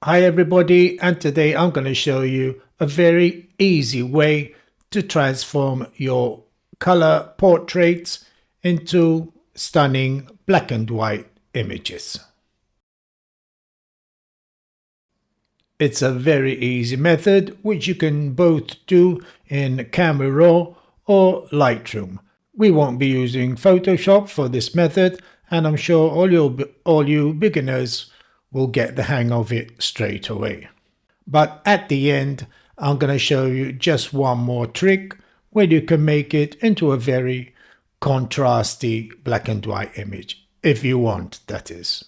Hi everybody, and today I'm going to show you a very easy way to transform your color portraits into stunning black and white images. It's a very easy method which you can both do in Camera Raw or Lightroom. We won't be using Photoshop for this method, and I'm sure all you beginners will get the hang of it straight away. But at the end, I'm going to show you just one more trick where you can make it into a very contrasty black and white image, if you want, that is.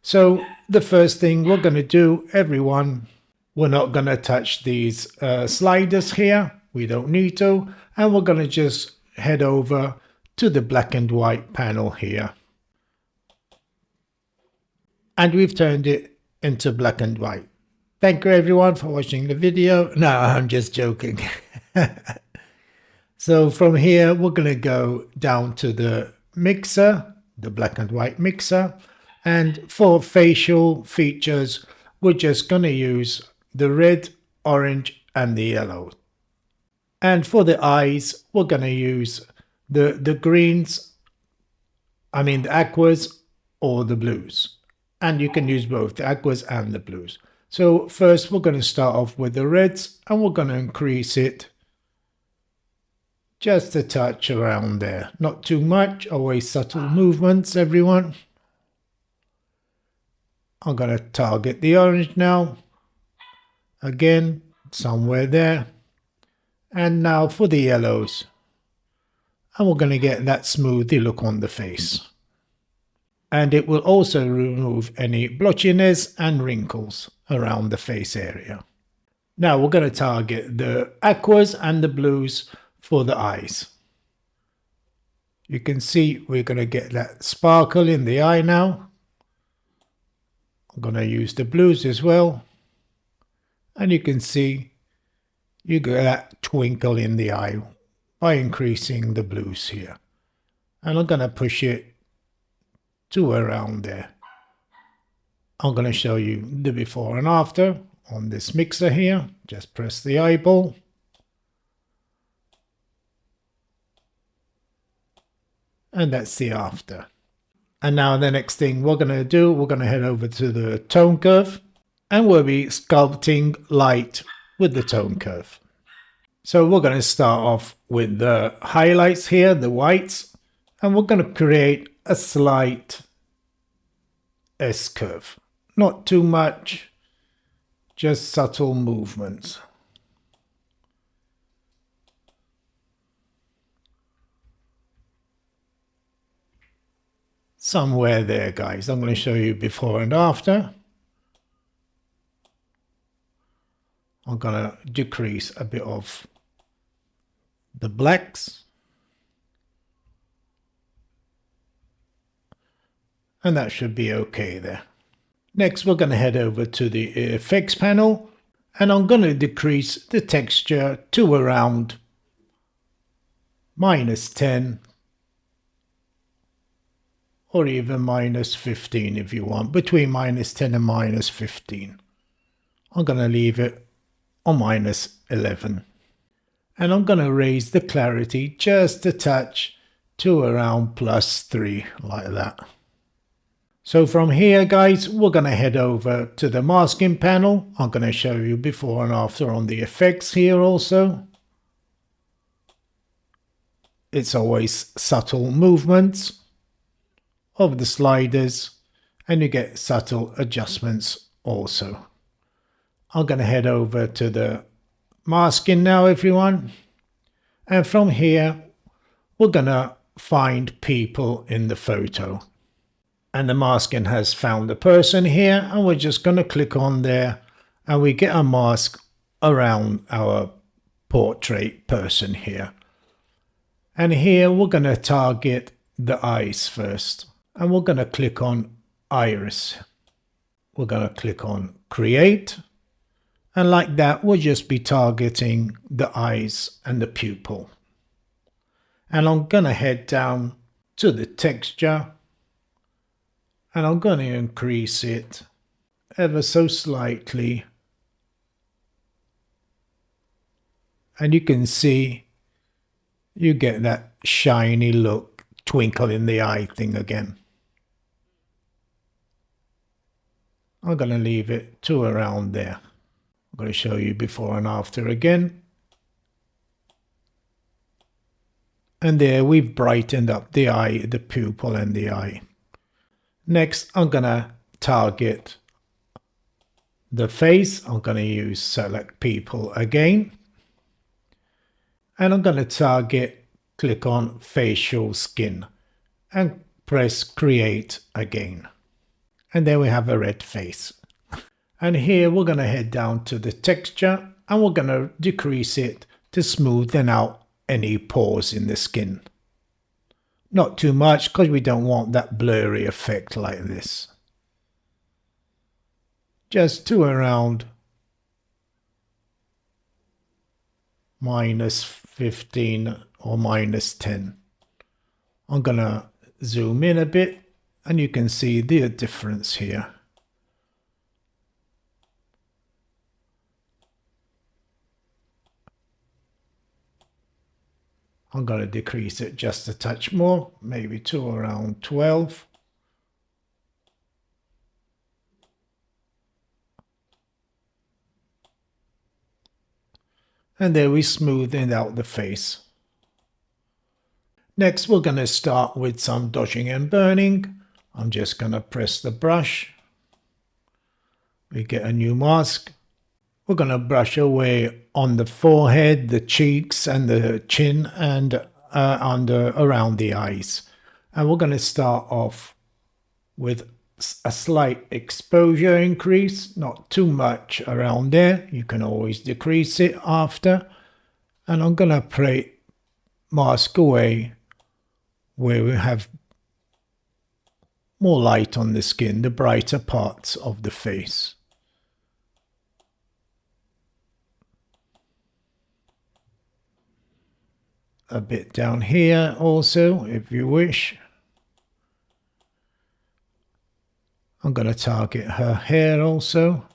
So the first thing we're going to do, everyone, we're not going to touch these sliders here. We don't need to. And we're going to just head over to the black and white panel here. And we've turned it into black and white. Thank you everyone for watching the video. No, I'm just joking. So from here, we're going to go down to the mixer, the black and white mixer. And for facial features, we're just going to use the red, orange, and the yellow. And for the eyes, we're going to use the greens, the aquas or the blues. And you can use both the aquas and the blues. So first we're going to start off with the reds, and we're going to increase it just a touch around there. Not too much, always subtle movements, everyone. I'm going to target the orange now. Again, somewhere there. And now for the yellows. And we're going to get that smoothie look on the face. And it will also remove any blotchiness and wrinkles around the face area. Now we're going to target the aquas and the blues for the eyes. You can see we're going to get that sparkle in the eye now. I'm going to use the blues as well. And you can see you get that twinkle in the eye by increasing the blues here. And I'm going to push it to around there. I'm going to show you the before and after on this mixer here. Just press the eyeball. And that's the after. And now the next thing we're going to do, we're going to head over to the tone curve. And we'll be sculpting light with the tone curve. So we're going to start off with the highlights here, the whites. And we're going to create a slight S-curve. Not too much, just subtle movements. Somewhere there, guys. I'm going to show you before and after. I'm going to decrease a bit of the blacks. And that should be okay there. Next, we're going to head over to the effects panel, and I'm going to decrease the texture to around -10 or even -15 if you want, between -10 and -15. I'm going to leave it on -11. And I'm going to raise the clarity just a touch to around +3, like that. So from here, guys, we're going to head over to the masking panel. I'm going to show you before and after on the effects here also. It's always subtle movements of the sliders, and you get subtle adjustments also. I'm going to head over to the masking now, everyone. And from here, we're going to find people in the photo. And the masking has found the person here, and we're just going to click on there, and we get a mask around our portrait person here. And here we're going to target the eyes first, and we're going to click on iris. We're going to click on create, and like that we'll just be targeting the eyes and the pupil. And I'm going to head down to the texture, and I'm going to increase it ever so slightly. And you can see you get that shiny look, twinkle in the eye thing again. I'm going to leave it to around there. I'm going to show you before and after again. And there we've brightened up the eye, the pupil and the eye. Next, I'm going to target the face. I'm going to use select people again. And I'm going to target, click on facial skin and press create again. And there we have a red face. And here we're going to head down to the texture and we're going to decrease it to smoothen out any pores in the skin. Not too much because we don't want that blurry effect like this. Just to around -15 or -10. I'm going to zoom in a bit and you can see the difference here. I'm going to decrease it just a touch more, maybe to around 12. And there we smoothened out the face. Next, we're going to start with some dodging and burning. I'm just going to press the brush. We get a new mask. We're going to brush away on the forehead, the cheeks and the chin and around the eyes. And we're going to start off with a slight exposure increase, not too much around there. You can always decrease it after. And I'm going to mask away where we have more light on the skin, the brighter parts of the face. A bit down here also, if you wish. I'm going to target her hair also.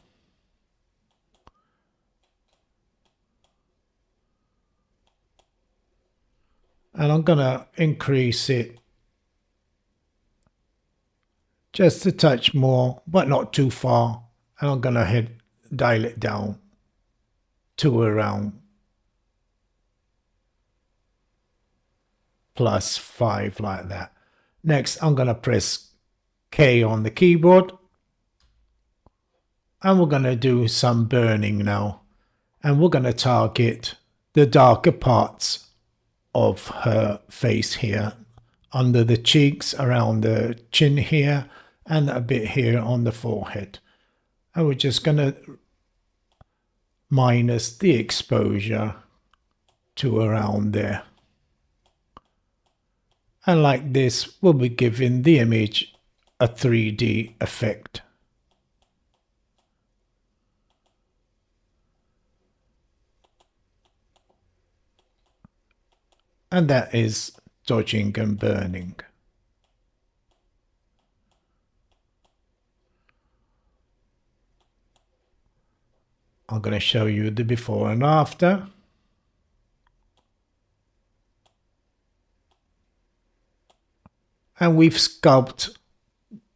And I'm going to increase it just a touch more, but not too far. And I'm going to dial it down to around +5 like that. Next, I'm going to press K on the keyboard. And we're going to do some burning now. And we're going to target the darker parts of her face here, under the cheeks, around the chin here, and a bit here on the forehead. And we're just going to minus the exposure to around there. And like this, we'll be giving the image a 3D effect. And that is dodging and burning. I'm going to show you the before and after. And we've sculpted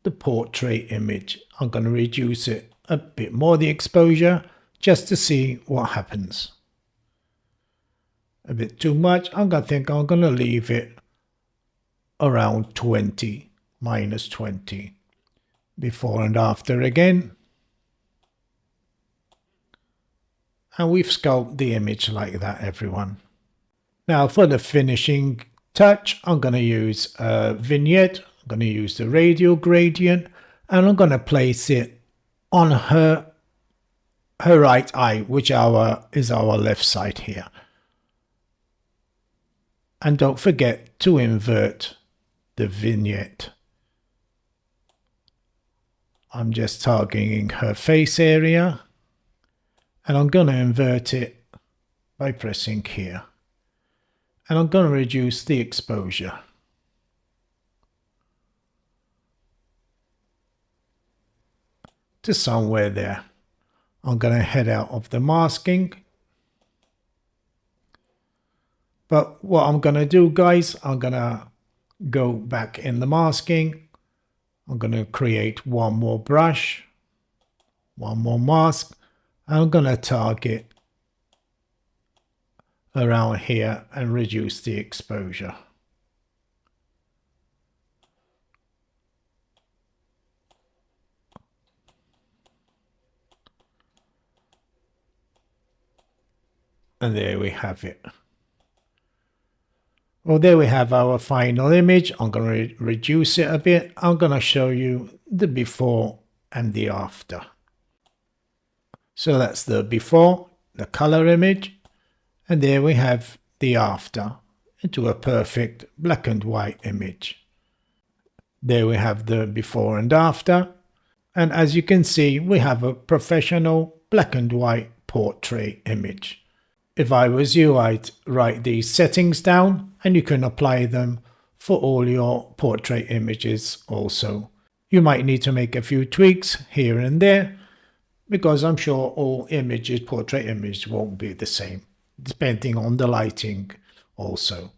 the portrait image. I'm going to reduce it a bit more, the exposure, just to see what happens. A bit too much. I'm going to think I'm going to leave it around 20, -20. Before and after again. And we've sculpted the image like that, everyone. Now for the finishing touch, I'm going to use a vignette. I'm going to use the radial gradient and I'm going to place it on her right eye, which is our left side here. And don't forget to invert the vignette. I'm just targeting her face area and I'm going to invert it by pressing here. And I'm going to reduce the exposure. to somewhere there. I'm going to head out of the masking. But what I'm going to do, guys, I'm going to go back in the masking. I'm going to create one more brush, one more mask. I'm going to target around here and reduce the exposure. And there we have it. Well, there we have our final image. I'm going to reduce it a bit. I'm going to show you the before and the after. So that's the before, the color image. And there we have the after into a perfect black and white image. There we have the before and after. And as you can see, we have a professional black and white portrait image. If I was you, I'd write these settings down and you can apply them for all your portrait images also. You might need to make a few tweaks here and there because I'm sure all images, portrait images won't be the same, depending on the lighting also.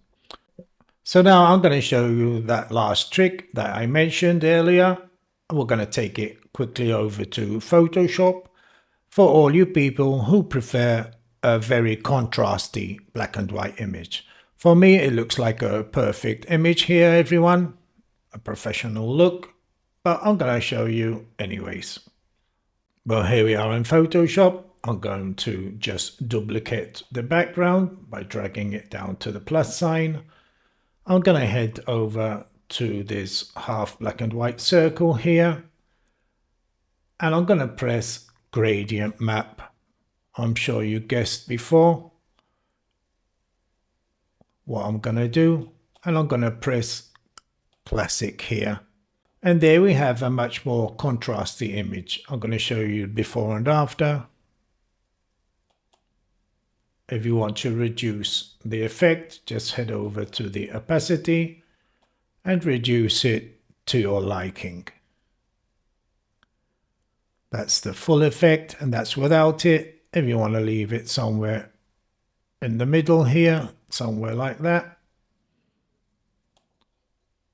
So now I'm going to show you that last trick that I mentioned earlier. We're going to take it quickly over to Photoshop for all you people who prefer a very contrasty black and white image. For me, it looks like a perfect image here, everyone. A professional look, but I'm going to show you anyways. Well, here we are in Photoshop. I'm going to just duplicate the background by dragging it down to the plus sign. I'm going to head over to this half black and white circle here. And I'm going to press gradient map. I'm sure you guessed before what I'm going to do. And I'm going to press classic here. And there we have a much more contrasty image. I'm going to show you before and after. If you want to reduce the effect, just head over to the opacity and reduce it to your liking. That's the full effect, and that's without it. If you want to leave it somewhere in the middle here, somewhere like that,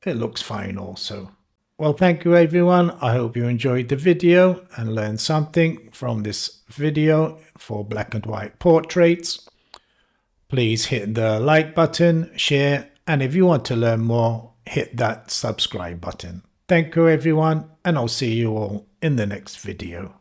it looks fine also. Well, thank you everyone. I hope you enjoyed the video and learned something from this video for black and white portraits. Please hit the like button, share, and if you want to learn more, hit that subscribe button. Thank you everyone, and I'll see you all in the next video.